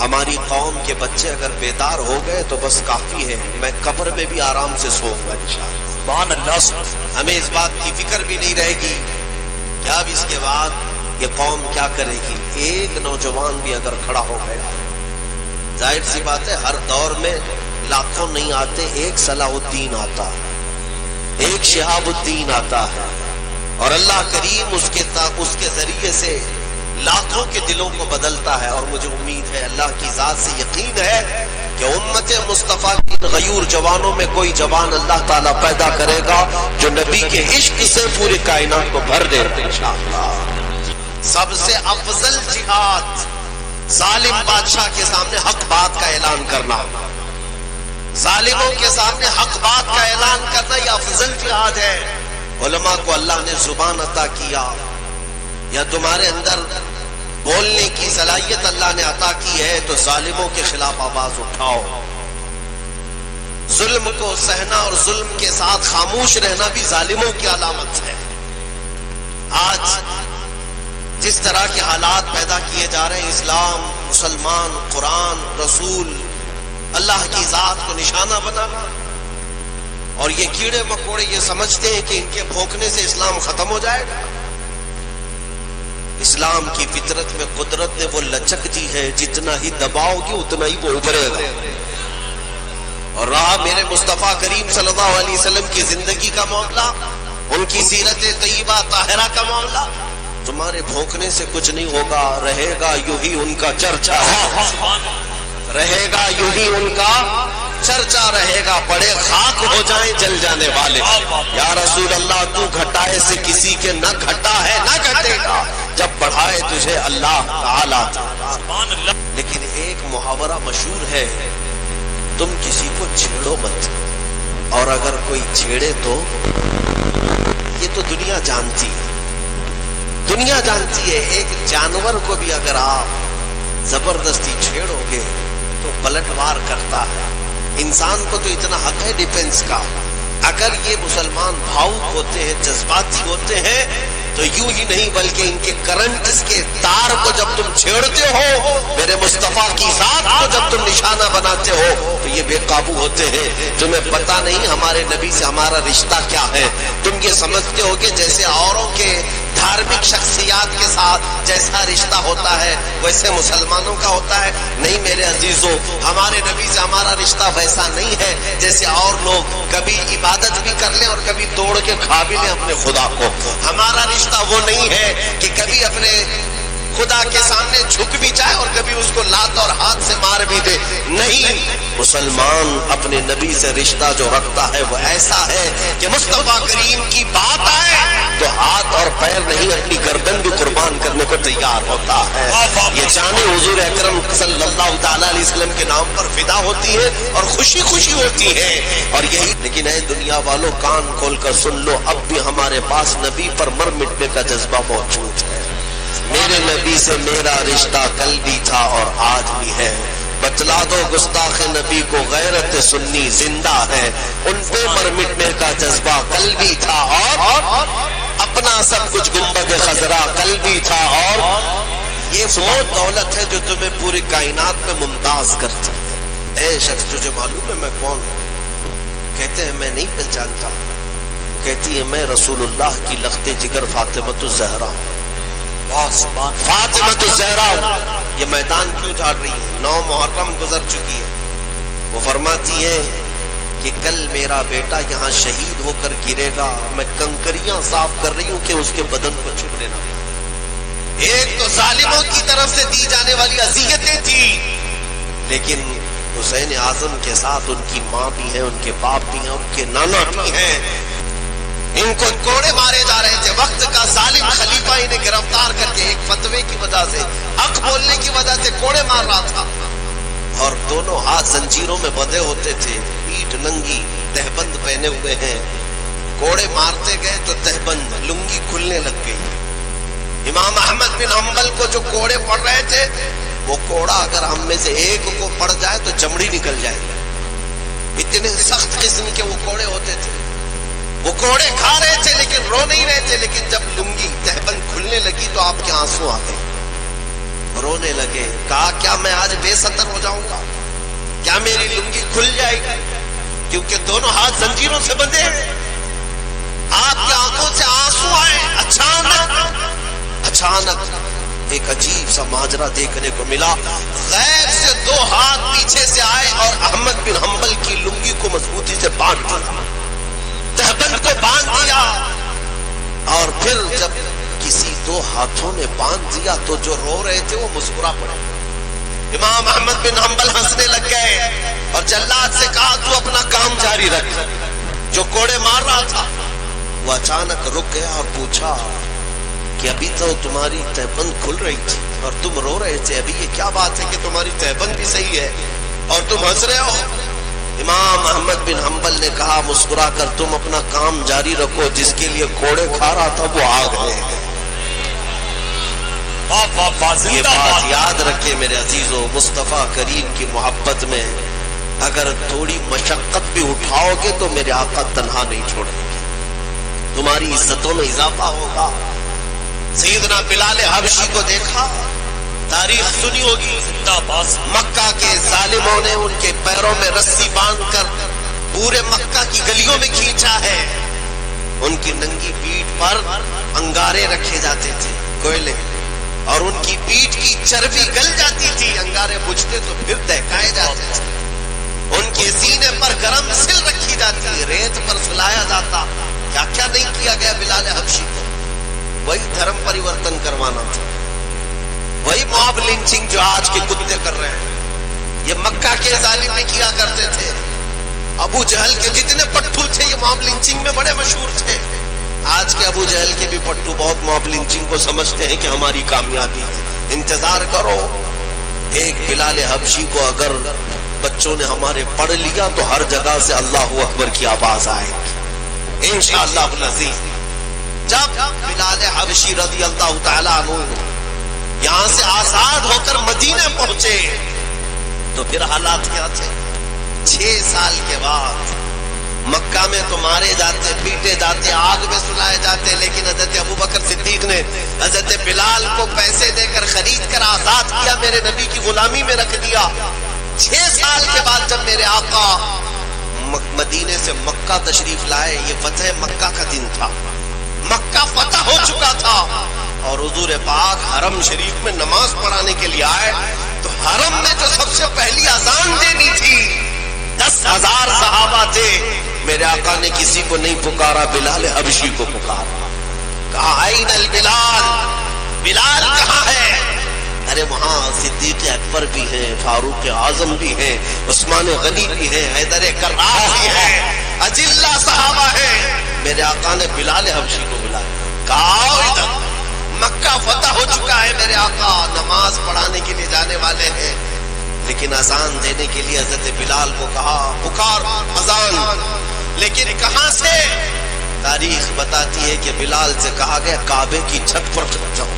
ہماری قوم کے بچے اگر بیدار ہو گئے تو بس کافی ہے، میں قبر میں بھی آرام سے سوؤں گا انشاءاللہ۔ سبحان اللہ۔ ہمیں اس بات کی فکر بھی نہیں رہے گی کہ اب اس کے بعد یہ قوم کیا کرے گی۔ ایک نوجوان بھی اگر کھڑا ہو گیا، ظاہر سی بات ہے ہر دور میں لاکھوں نہیں آتے، ایک صلاح الدین آتا ہے، ایک شہاب الدین آتا ہے، اور اللہ کریم اس کے ذریعے سے لاکھوں کے دلوں کو بدلتا ہے۔ اور مجھے امید ہے، اللہ کی ذات سے یقین ہے کہ امت مصطفیٰ کی غیور جوانوں میں کوئی جوان اللہ تعالیٰ پیدا کرے گا جو نبی کے عشق سے پورے کائنات کو بھر دے انشاءاللہ۔ سب سے افضل جہاد ظالم بادشاہ کے سامنے حق بات کا اعلان کرنا، ظالموں کے سامنے حق بات کا اعلان کرنا، یہ افضل جہاد ہے۔ علماء کو اللہ نے زبان عطا کیا یا تمہارے اندر بولنے کی صلاحیت اللہ نے عطا کی ہے تو ظالموں کے خلاف آواز اٹھاؤ۔ ظلم کو سہنا اور ظلم کے ساتھ خاموش رہنا بھی ظالموں کی علامت ہے۔ آج جس طرح کے حالات پیدا کیے جا رہے ہیں، اسلام، مسلمان، قرآن، رسول، اللہ کی ذات کو نشانہ بنانا، اور یہ کیڑے مکوڑے یہ سمجھتے ہیں کہ ان کے بھونکنے سے اسلام ختم ہو جائے گا۔ اسلام کی فطرت میں قدرت نے وہ لچک دی ہے، جتنا ہی دباؤ گی اتنا ہی وہ ابھرے گا۔ اور رہا میرے مصطفیٰ کریم صلی اللہ علیہ وسلم کی زندگی کا معاملہ، ان کی سیرت طیبہ طاہرہ کا معاملہ، تمہارے بھونکنے سے کچھ نہیں ہوگا، رہے گا یوں ہی ان کا چرچا، رہے گا یوں ہی ان کا چرچا رہے گا، بڑے خاک ہو جائیں جل جانے والے۔ یا رسول اللہ تو گھٹائے سے کسی کے نہ گھٹا ہے نہ گھٹے گا، جب بڑھائے تجھے اللہ تعالی۔ لیکن ایک محاورہ مشہور ہے، تم کسی کو چھیڑو مت، اور اگر کوئی چھیڑے تو یہ تو دنیا جانتی ہے، دنیا جانتی ہے۔ ایک جانور کو بھی اگر آپ زبردستی چھیڑو گے تو پلٹ وار کرتا ہے۔ انسان کو تو اتنا حق ہے ڈیفنس کا، اگر یہ مسلمان بھاؤک ہوتے ہیں، جذباتی ہوتے ہیں، تو یوں ہی نہیں بلکہ ان کے کرنٹس کے تار کو جب تم چھیڑتے ہو، میرے مصطفیٰ کی ذات کو جب تم نشانہ بناتے ہو تو یہ بے قابو ہوتے ہیں۔ تمہیں پتہ نہیں ہمارے نبی سے ہمارا رشتہ کیا ہے، تم یہ سمجھتے ہو کہ جیسے اوروں کے دھارمک شخصیات کے ساتھ جیسا رشتہ ہوتا ہے ویسے مسلمانوں کا ہوتا ہے۔ نہیں میرے عزیزوں، ہمارے نبی سے ہمارا رشتہ ویسا نہیں ہے جیسے اور لوگ کبھی عبادت بھی کر لیں اور کبھی توڑ کے کھا بھی لیں اپنے خدا کو۔ ہمارا رشتہ وہ نہیں ہے کہ کبھی اپنے خدا کے سامنے جھک بھی جائے اور کبھی اس کو لات اور ہاتھ سے مار بھی دے۔ نہیں، مسلمان اپنے نبی سے رشتہ جو رکھتا ہے وہ ایسا ہے کہ مصطفیٰ کریم کی بات آئے تو ہاتھ اور پیر نہیں اپنی گردن بھی قربان کرنے کو تیار ہوتا ہے۔ یہ جانیں حضور اکرم صلی اللہ تعالی علیہ وسلم کے نام پر فدا ہوتی ہے اور خوشی خوشی ہوتی ہے، اور یہی۔ لیکن اے دنیا والوں، کان کھول کر سن لو، اب بھی ہمارے پاس نبی پر مر مٹنے کا جذبہ موجود ہے۔ میرے نبی سے میرا رشتہ کل بھی تھا اور آج بھی ہے، بتلا دو گستاخ نبی کو غیرت سنی زندہ ہے، ان پہ مر مٹنے کا جذبہ کل بھی تھا اور اپنا سب کچھ گنبد خضرا کل بھی تھا، اور یہ وہ دولت ہے جو تمہیں پوری کائنات میں ممتاز کرتی ہے۔ اے شخص تجھے معلوم ہے میں کون ہوں؟ کہتے ہیں میں نہیں پہچانتا۔ کہتی ہے میں رسول اللہ کی لخت جگر فاطمۃ الزہرا ہوں۔ فاطمۃ الزہرا یہ میدان کیوں جھاڑ رہی ہے؟ 9 محرم گزر چکی ہے۔ وہ فرماتی ہے کہ کل میرا بیٹا یہاں شہید ہو کر گرے گا، میں کنکریاں صاف کر رہی ہوں کہ اس کے بدن کو چھپنے نہ دے۔ ایک تو ظالموں کی طرف سے دی جانے والی اذیتیں تھی، لیکن حسین اعظم کے ساتھ ان کی ماں بھی ہے، ان کے باپ بھی ہیں، ان کے نانا بھی ہیں۔ ان کو کوڑے مارے جا رہے تھے، وقت کا ظالم خلیفہ انہیں گرفتار کر کے ایک فتوے کی وجہ سے، حق بولنے کی وجہ سے کوڑے مار رہا تھا، اور دونوں ہاتھ زنجیروں میں بندھے ہوتے تھے، پیٹھ ننگی، تہبند پہنے ہوئے ہیں۔ کوڑے مارتے گئے تو تہبند لنگی کھلنے لگ گئی۔ امام احمد بن حنبل کو جو کوڑے پڑ رہے تھے، وہ کوڑا اگر ہم میں سے ایک کو پڑ جائے تو چمڑی نکل جائے گی، اتنے سخت قسم کے وہ کوڑے ہوتے تھے۔ وہ کوڑے کھا رہے تھے لیکن رو نہیں رہے تھے، لیکن جب لنگی تہبند کھلنے لگی تو آپ کے آنسو آ گئے۔ رونے لگے. کہا کیا میں آج بے ستر ہو جاؤں گا؟ کیا میری لنگی کھل جائے گی؟ کیونکہ دونوں ہاتھ زنجیروں سے بندھے ہیں. آپ کی آنکھوں سے آنسو آئے. اچانک ایک عجیب سا ماجرا دیکھنے کو ملا. غیر سے دو ہاتھ پیچھے سے آئے اور احمد بن حنبل کی لنگی کو مضبوطی سے باندھ دیا, تہبند کو باندھ دیا. اور پھر جب کسی دو ہاتھوں نے باندھ دیا تو جو رو رہے تھے وہ مسکرا پڑے. امام احمد بن حنبل ہنسنے لگ گئے اور جلاد سے کہا تو اپنا کام جاری رکھ. جو کوڑے مار رہا تھا وہ اچانک رک گیا اور پوچھا کہ ابھی تو تمہاری تہبند کھل رہی تھی اور تم رو رہے تھے, ابھی یہ کیا بات ہے کہ تمہاری تہبند بھی صحیح ہے اور تم ہنس رہے ہو؟ امام احمد بن حنبل نے کہا مسکرا کر, تم اپنا کام جاری رکھو, جس کے لیے کوڑے کھا رہا تھا وہ آ گئے. یہ بات یاد رکھے میرے عزیزو, مصطفیٰ کریم کی محبت میں اگر تھوڑی مشقت بھی اٹھاؤ گے تو میرے آقا تنہا نہیں چھوڑیں گے, تمہاری عزتوں میں اضافہ ہوگا. سیدنا بلال حبشی کو دیکھا, تاریخ سنی ہوگی, مکہ کے ظالموں نے ان کے پیروں میں رسی باندھ کر پورے مکہ کی گلیوں میں کھینچا ہے. ان کی ننگی پیٹھ پر انگارے رکھے جاتے تھے, کوئلے, اور ان کی پیٹھ کی چربی گل جاتی تھی, انگارے بجھتے تو پھر دہکائے جاتے تھے. ان کے سینے پر گرم سل رکھی جاتی, ریت پر سلایا جاتا. کیا کیا نہیں کیا گیا بلال حبشی کو. وہی دھرم پریورتن کروانا تھا, وہی موب لنچنگ جو آج کے کتے کر رہے ہیں, یہ مکہ کے ظالم میں کیا کرتے تھے. ابو جہل کے جتنے پٹھو تھے یہ موب لنچنگ میں بڑے مشہور تھے. آج کے ابو جہل کے بھی پٹھو بہت موب لنچنگ کو سمجھتے ہیں کہ ہماری کامیابی ہے. انتظار کرو, ایک بلال حبشی کو اگر بچوں نے ہمارے پڑھ لیا تو ہر جگہ سے اللہ اکبر کی آواز آئے گی انشاءاللہ العزیز. جب بلال حبشی رضی اللہ تعالیٰ عنہ یہاں سے آزاد ہو کر مدینے پہنچے تو پھر حالات کیا تھے. 6 سال کے بعد مکہ میں تو مارے جاتے, پیٹے جاتے, آگ میں سلائے جاتے, لیکن حضرت ابوبکر صدیق نے حضرت بلال کو پیسے دے کر خرید کر آزاد کیا, میرے نبی کی غلامی میں رکھ دیا. 6 سال کے بعد جب میرے آقا مدینے سے مکہ تشریف لائے, یہ فتح مکہ کا دن تھا, مکہ فتح ہو چکا تھا, اور حضور پاک حرم شریف میں نماز پڑھانے کے لیے آئے تو حرم میں جو سب سے پہلی اذان دینی تھی 10,000 صحابہ تھے. میرے آقا نے کسی کو نہیں پکارا, بلال حبشی کو پکارا. کہا آئین البلال, بلال کہاں ہے؟ ارے وہاں صدیق اکبر بھی ہیں, فاروق اعظم بھی ہیں, عثمان غنی بھی ہیں, حیدر کرار بھی ہیں, اجلہ صحابہ ہیں. میرے آقا نے بلال حبشی کو بلایا, کہا آؤ ادھر, مکہ فتح ہو چکا ہے, میرے آقا نماز پڑھانے کے لیے جانے والے ہیں. لیکن اذان دینے کے لیے حضرت بلال کو کہا پکار اذان, لیکن کہاں سے؟ تاریخ بتاتی ہے کہ بلال سے کہا گیا کعبے کی چھت پر چڑھ جاؤ.